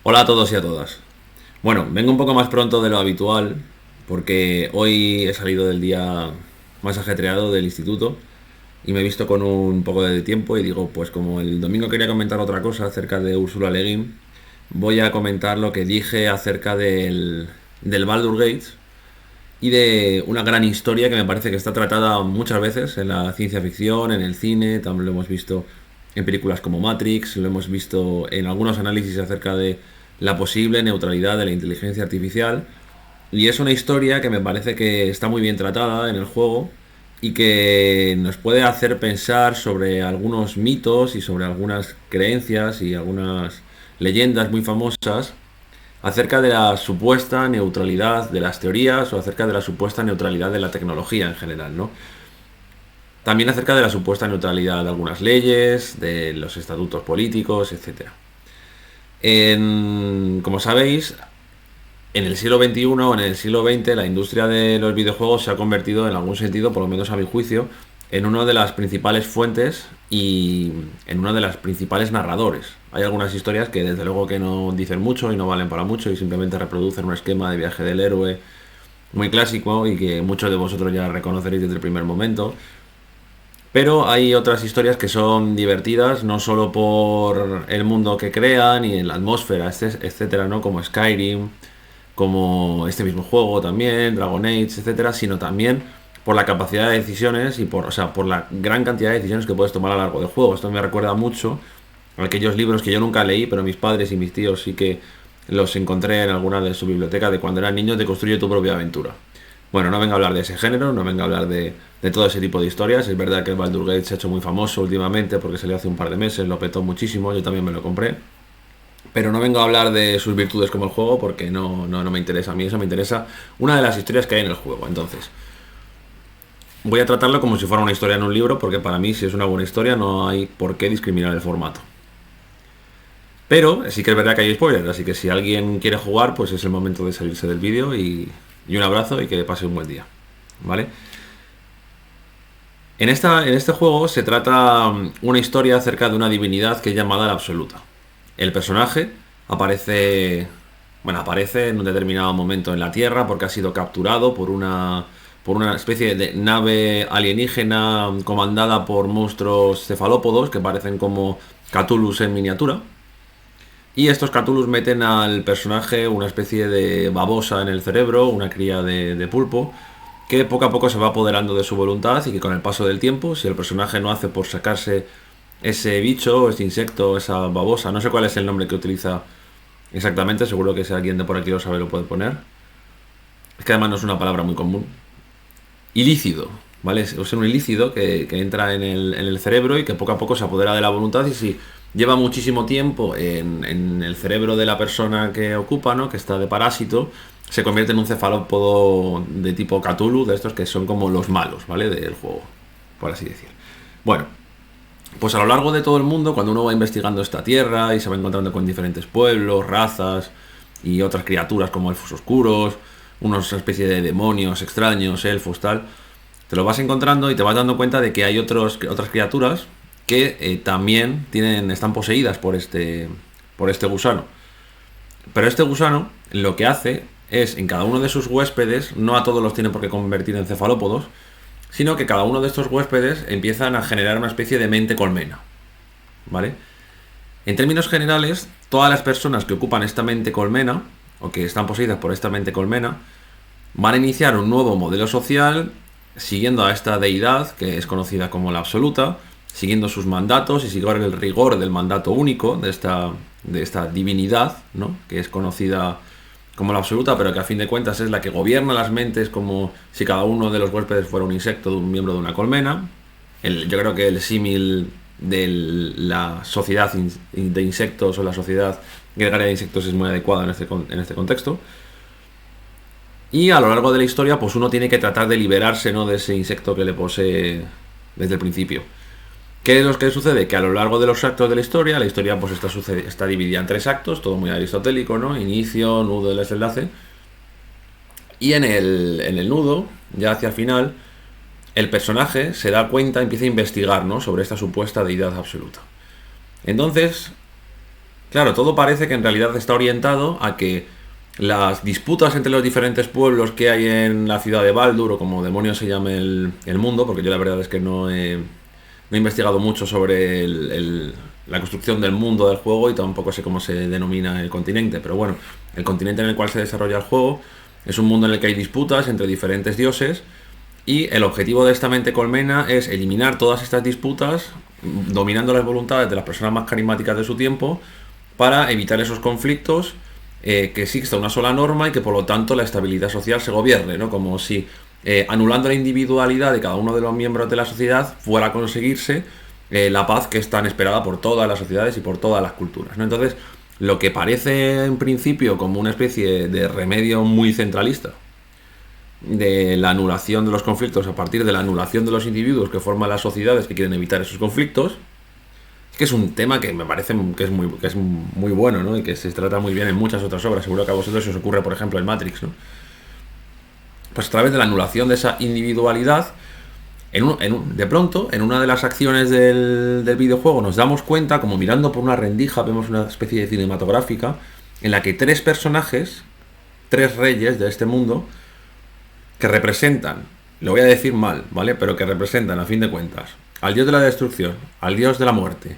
Hola a todos y a todas. Bueno, vengo un poco más pronto de lo habitual porque hoy he salido del día más ajetreado del instituto y me he visto con un poco de tiempo y digo, pues como el domingo quería comentar otra cosa acerca de Ursula Le Guin, voy a comentar lo que dije acerca del Baldur's Gate y de una gran historia que me parece que está tratada muchas veces en la ciencia ficción, en el cine, también lo hemos visto en películas como Matrix, lo hemos visto en algunos análisis acerca de la posible neutralidad de la inteligencia artificial. Y es una historia que me parece que está muy bien tratada en el juego y que nos puede hacer pensar sobre algunos mitos y sobre algunas creencias y algunas leyendas muy famosas acerca de la supuesta neutralidad de las teorías o acerca de la supuesta neutralidad de la tecnología en general, ¿no? También acerca de la supuesta neutralidad de algunas leyes, de los estatutos políticos, etcétera. Como sabéis, en el siglo XXI o en el siglo XX la industria de los videojuegos se ha convertido en algún sentido, por lo menos a mi juicio, en una de las principales fuentes y en uno de los principales narradores. Hay algunas historias que desde luego que no dicen mucho y no valen para mucho y simplemente reproducen un esquema de viaje del héroe muy clásico y que muchos de vosotros ya reconoceréis desde el primer momento. Pero hay otras historias que son divertidas, no solo por el mundo que crean y la atmósfera, etcétera, ¿no? Como Skyrim, como este mismo juego también, Dragon Age, etcétera, sino también por la capacidad de decisiones y por la gran cantidad de decisiones que puedes tomar a lo largo del juego. Esto me recuerda mucho a aquellos libros que yo nunca leí, pero mis padres y mis tíos sí que los encontré en alguna de su biblioteca de cuando eran niños de Construye tu propia aventura. Bueno, no vengo a hablar de ese género, no vengo a hablar de todo ese tipo de historias. Es verdad que el Baldur's Gate se ha hecho muy famoso últimamente porque salió hace un par de meses, lo petó muchísimo, yo también me lo compré. Pero no vengo a hablar de sus virtudes como el juego porque no me interesa a mí eso, me interesa una de las historias que hay en el juego. Entonces, voy a tratarlo como si fuera una historia en un libro porque para mí si es una buena historia no hay por qué discriminar el formato. Pero sí que es verdad que hay spoilers, así que si alguien quiere jugar, pues es el momento de salirse del vídeo y un abrazo y que pase un buen día. ¿Vale? En este juego se trata una historia acerca de una divinidad que es llamada la Absoluta. El personaje aparece, bueno, aparece en un determinado momento en la Tierra porque ha sido capturado por una especie de nave alienígena comandada por monstruos cefalópodos que parecen como Cthulhus en miniatura. Y estos Cthulhus meten al personaje una especie de babosa en el cerebro, una cría de pulpo, que poco a poco se va apoderando de su voluntad y que con el paso del tiempo, si el personaje no hace por sacarse ese bicho, ese insecto, esa babosa, no sé cuál es el nombre que utiliza exactamente, seguro que si alguien de por aquí lo sabe lo puede poner. Es que además no es una palabra muy común. Ilícido, ¿vale? Es un ilícido que entra en el cerebro y que poco a poco se apodera de la voluntad y si lleva muchísimo tiempo en el cerebro de la persona que ocupa, ¿no? Que está de parásito, se convierte en un cefalópodo de tipo Cthulhu, de estos que son como los malos, ¿vale? Del juego, por así decir. Bueno, pues a lo largo de todo el mundo, cuando uno va investigando esta tierra y se va encontrando con diferentes pueblos, razas y otras criaturas como elfos oscuros, unos especie de demonios extraños, elfos, tal, te lo vas encontrando y te vas dando cuenta de que hay otras criaturas que también están poseídas por este gusano. Pero este gusano lo que hace es, en cada uno de sus huéspedes, no a todos los tiene por qué convertir en cefalópodos, sino que cada uno de estos huéspedes empiezan a generar una especie de mente colmena, ¿vale? En términos generales, todas las personas que ocupan esta mente colmena, o que están poseídas por esta mente colmena, van a iniciar un nuevo modelo social siguiendo a esta deidad, que es conocida como la Absoluta, siguiendo sus mandatos y siguiendo el rigor del mandato único de esta divinidad, ¿no? Que es conocida como la Absoluta, pero que a fin de cuentas es la que gobierna las mentes como si cada uno de los huéspedes fuera un insecto de un miembro de una colmena. Yo creo que el símil de la sociedad de insectos o la sociedad gregaria de insectos es muy adecuada en este contexto. Y a lo largo de la historia, pues uno tiene que tratar de liberarse, ¿no? De ese insecto que le posee desde el principio. ¿Qué es lo que sucede? Que a lo largo de los actos de la historia pues está dividida en tres actos, todo muy aristotélico, ¿no? Inicio, nudo y desenlace. Y en el nudo, ya hacia el final, el personaje se da cuenta, empieza a investigar, ¿no? Sobre esta supuesta deidad absoluta. Entonces, Claro, todo parece que en realidad está orientado a que las disputas entre los diferentes pueblos que hay en la ciudad de Baldur, o como demonios se llame el mundo, porque yo la verdad es que no he investigado mucho sobre la construcción del mundo del juego y tampoco sé cómo se denomina el continente, pero bueno, el continente en el cual se desarrolla el juego es un mundo en el que hay disputas entre diferentes dioses y el objetivo de esta mente colmena es eliminar todas estas disputas, dominando las voluntades de las personas más carismáticas de su tiempo, para evitar esos conflictos, que exista una sola norma y que por lo tanto la estabilidad social se gobierne, ¿no? Como si anulando la individualidad de cada uno de los miembros de la sociedad fuera a conseguirse la paz que es tan esperada por todas las sociedades y por todas las culturas, ¿no? Entonces, lo que parece en principio como una especie de remedio muy centralista de la anulación de los conflictos a partir de la anulación de los individuos que forman las sociedades que quieren evitar esos conflictos, es que es un tema que me parece que es muy bueno, ¿no? Y que se trata muy bien en muchas otras obras. Seguro que a vosotros se os ocurre, por ejemplo, en Matrix, ¿no? Pues a través de la anulación de esa individualidad, de pronto, en una de las acciones del videojuego nos damos cuenta, como mirando por una rendija, vemos una especie de cinematográfica en la que tres personajes, tres reyes de este mundo, que representan, lo voy a decir mal, ¿vale? Pero que representan, a fin de cuentas, al dios de la destrucción, al dios de la muerte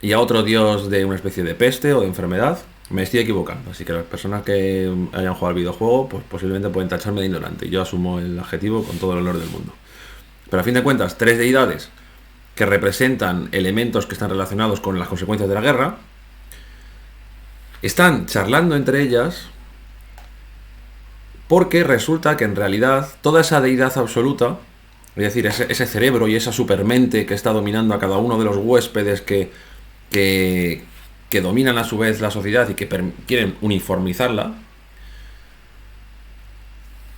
y a otro dios de una especie de peste o de enfermedad. Me estoy equivocando, así que las personas que hayan jugado al videojuego, pues posiblemente pueden tacharme de ignorante. Yo asumo el adjetivo con todo el honor del mundo. Pero a fin de cuentas, tres deidades que representan elementos que están relacionados con las consecuencias de la guerra, están charlando entre ellas porque resulta que en realidad toda esa deidad absoluta, es decir, ese cerebro y esa supermente que está dominando a cada uno de los huéspedes que dominan a su vez la sociedad y que quieren uniformizarla,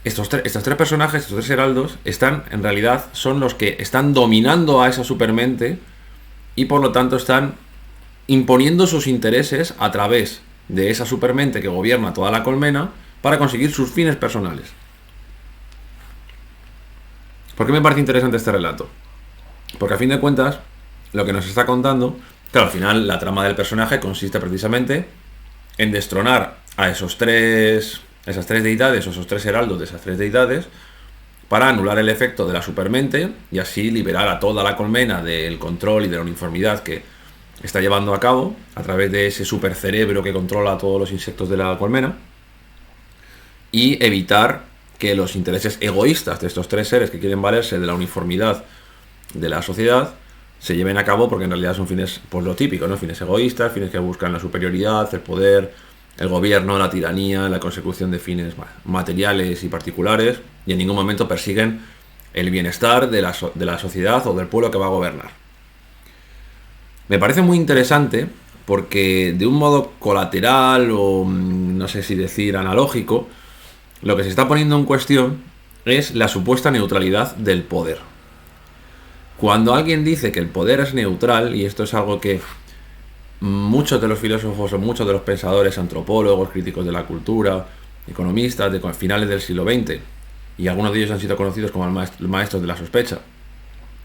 estos tres personajes, estos tres heraldos, en realidad son los que están dominando a esa supermente y por lo tanto están imponiendo sus intereses a través de esa supermente que gobierna toda la colmena para conseguir sus fines personales. ¿Por qué me parece interesante este relato? Porque a fin de cuentas, lo que nos está contando, claro, al final la trama del personaje consiste precisamente en destronar a esas tres deidades, o esos tres heraldos de esas tres deidades, para anular el efecto de la supermente y así liberar a toda la colmena del control y de la uniformidad que está llevando a cabo a través de ese supercerebro que controla a todos los insectos de la colmena, y evitar que los intereses egoístas de estos tres seres que quieren valerse de la uniformidad de la sociedad se lleven a cabo, porque en realidad son fines, pues lo típico, ¿no? Fines egoístas, fines que buscan la superioridad, el poder, el gobierno, la tiranía, la consecución de fines materiales y particulares, y en ningún momento persiguen el bienestar de la sociedad o del pueblo que va a gobernar. Me parece muy interesante porque de un modo colateral o no sé si decir analógico, lo que se está poniendo en cuestión es la supuesta neutralidad del poder. Cuando alguien dice que el poder es neutral, y esto es algo que muchos de los filósofos o muchos de los pensadores, antropólogos, críticos de la cultura, economistas de finales del siglo XX, y algunos de ellos han sido conocidos como los maestros de la sospecha,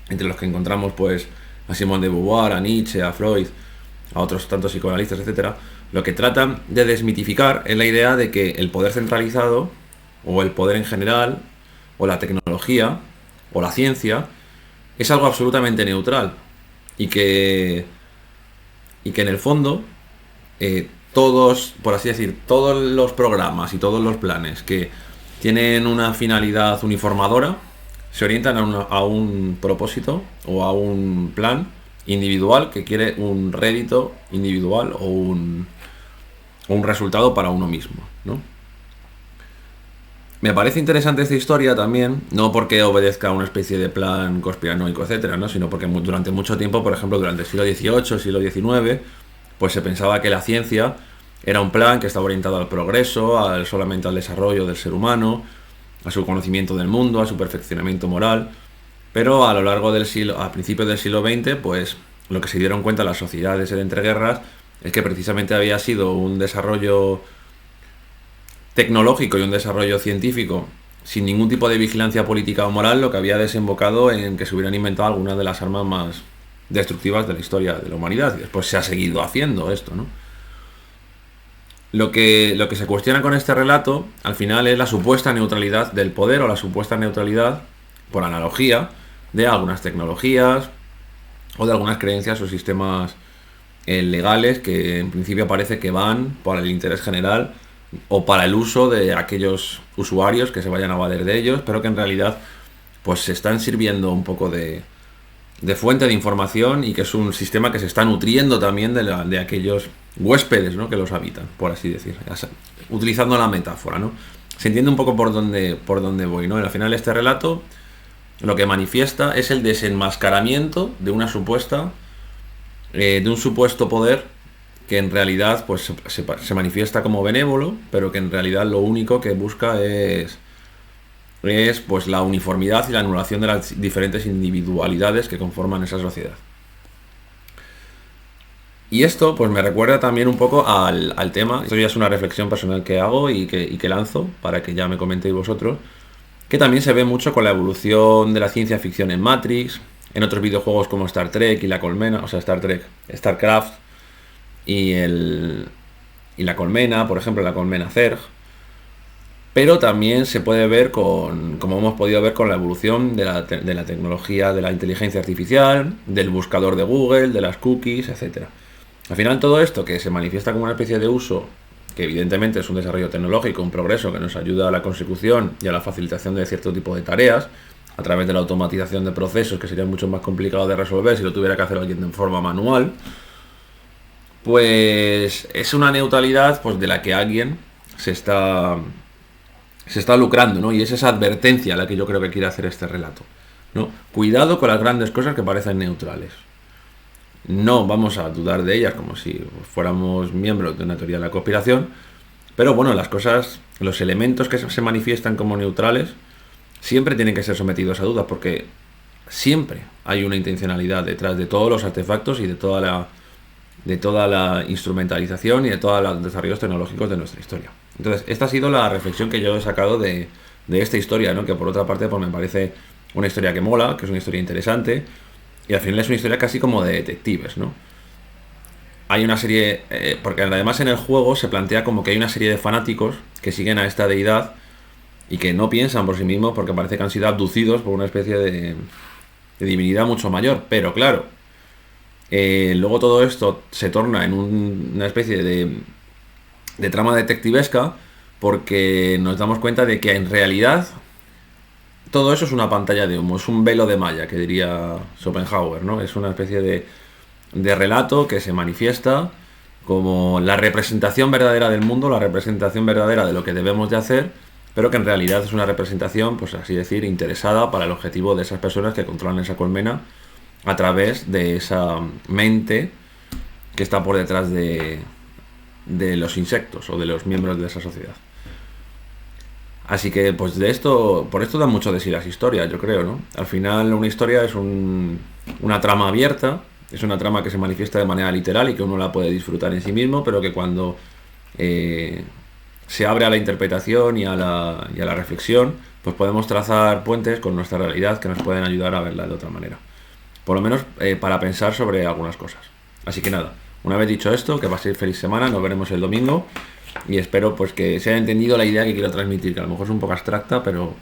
entre los que encontramos pues a Simone de Beauvoir, a Nietzsche, a Freud, a otros tantos psicoanalistas, etcétera, lo que tratan de desmitificar es la idea de que el poder centralizado, o el poder en general, o la tecnología, o la ciencia, es algo absolutamente neutral, y que en el fondo todos, por así decir, todos los programas y todos los planes que tienen una finalidad uniformadora se orientan a un propósito o a un plan individual que quiere un rédito individual o un resultado para uno mismo, ¿no? Me parece interesante esta historia también, no porque obedezca a una especie de plan conspiranoico, etcétera, ¿no? Sino porque durante mucho tiempo, por ejemplo, durante el siglo XVIII, siglo XIX, pues se pensaba que la ciencia era un plan que estaba orientado al progreso, solamente al desarrollo del ser humano, a su conocimiento del mundo, a su perfeccionamiento moral. Pero a lo largo del siglo, a principios del siglo XX, pues lo que se dieron cuenta las sociedades de entreguerras es que precisamente había sido un desarrollo tecnológico y un desarrollo científico sin ningún tipo de vigilancia política o moral, lo que había desembocado en que se hubieran inventado algunas de las armas más destructivas de la historia de la humanidad. Y después se ha seguido haciendo esto, ¿no? Lo que se cuestiona con este relato, al final, es la supuesta neutralidad del poder o la supuesta neutralidad, por analogía, de algunas tecnologías o de algunas creencias o sistemas legales que en principio parece que van para el interés general o para el uso de aquellos usuarios que se vayan a valer de ellos, pero que en realidad pues se están sirviendo un poco de fuente de información y que es un sistema que se está nutriendo también de aquellos huéspedes, ¿no?, que los habitan, por así decir, utilizando la metáfora, ¿no? Se entiende un poco por dónde voy, ¿no? Al final este relato lo que manifiesta es el desenmascaramiento de una supuesta de un supuesto poder que en realidad pues se manifiesta como benévolo, pero que en realidad lo único que busca es pues la uniformidad y la anulación de las diferentes individualidades que conforman esa sociedad. Y esto pues me recuerda también un poco al tema, esto ya es una reflexión personal que hago y que lanzo para que ya me comentéis vosotros, que también se ve mucho con la evolución de la ciencia ficción en Matrix, en otros videojuegos como Star Trek y la Colmena, o sea, Star Trek, StarCraft y la Colmena, por ejemplo, la Colmena Zerg. Pero también se puede ver como hemos podido ver con la evolución de la tecnología, de la inteligencia artificial, del buscador de Google, de las cookies, etcétera. Al final todo esto que se manifiesta como una especie de uso, que evidentemente es un desarrollo tecnológico, un progreso que nos ayuda a la consecución y a la facilitación de cierto tipo de tareas, a través de la automatización de procesos que sería mucho más complicado de resolver si lo tuviera que hacer alguien de forma manual, pues es una neutralidad pues de la que alguien se está lucrando, ¿no? Y es esa advertencia la que yo creo que quiere hacer este relato, ¿no? Cuidado con las grandes cosas que parecen neutrales. No vamos a dudar de ellas como si fuéramos miembros de una teoría de la conspiración, pero bueno, las cosas, los elementos que se manifiestan como neutrales siempre tienen que ser sometidos a dudas, porque siempre hay una intencionalidad detrás de todos los artefactos y de toda la instrumentalización y de todos los desarrollos tecnológicos de nuestra historia. Entonces, esta ha sido la reflexión que yo he sacado de esta historia, ¿no? Que por otra parte pues me parece una historia que mola, que es una historia interesante, y al final es una historia casi como de detectives, ¿no? Hay una serie, porque además en el juego se plantea como que hay una serie de fanáticos que siguen a esta deidad y que no piensan por sí mismos porque parece que han sido abducidos por una especie de divinidad mucho mayor, pero claro, luego todo esto se torna en una especie de trama detectivesca porque nos damos cuenta de que en realidad todo eso es una pantalla de humo, es un velo de malla, que diría Schopenhauer, ¿no? Es una especie de relato que se manifiesta como la representación verdadera del mundo, la representación verdadera de lo que debemos de hacer, pero que en realidad es una representación, pues así decir, interesada para el objetivo de esas personas que controlan esa colmena a través de esa mente que está por detrás de los insectos o de los miembros de esa sociedad. Así que pues por esto dan mucho de sí las historias, yo creo, ¿no? Al final una historia es una trama abierta, es una trama que se manifiesta de manera literal y que uno la puede disfrutar en sí mismo, pero que cuando se abre a la interpretación y a la reflexión, pues podemos trazar puentes con nuestra realidad que nos pueden ayudar a verla de otra manera. Por lo menos para pensar sobre algunas cosas. Así que nada, una vez dicho esto, que paséis feliz semana, nos veremos el domingo y espero pues que se haya entendido la idea que quiero transmitir, que a lo mejor es un poco abstracta, pero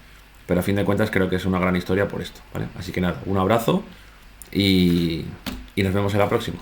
a fin de cuentas creo que es una gran historia por esto, ¿vale? Así que nada, un abrazo y nos vemos en la próxima.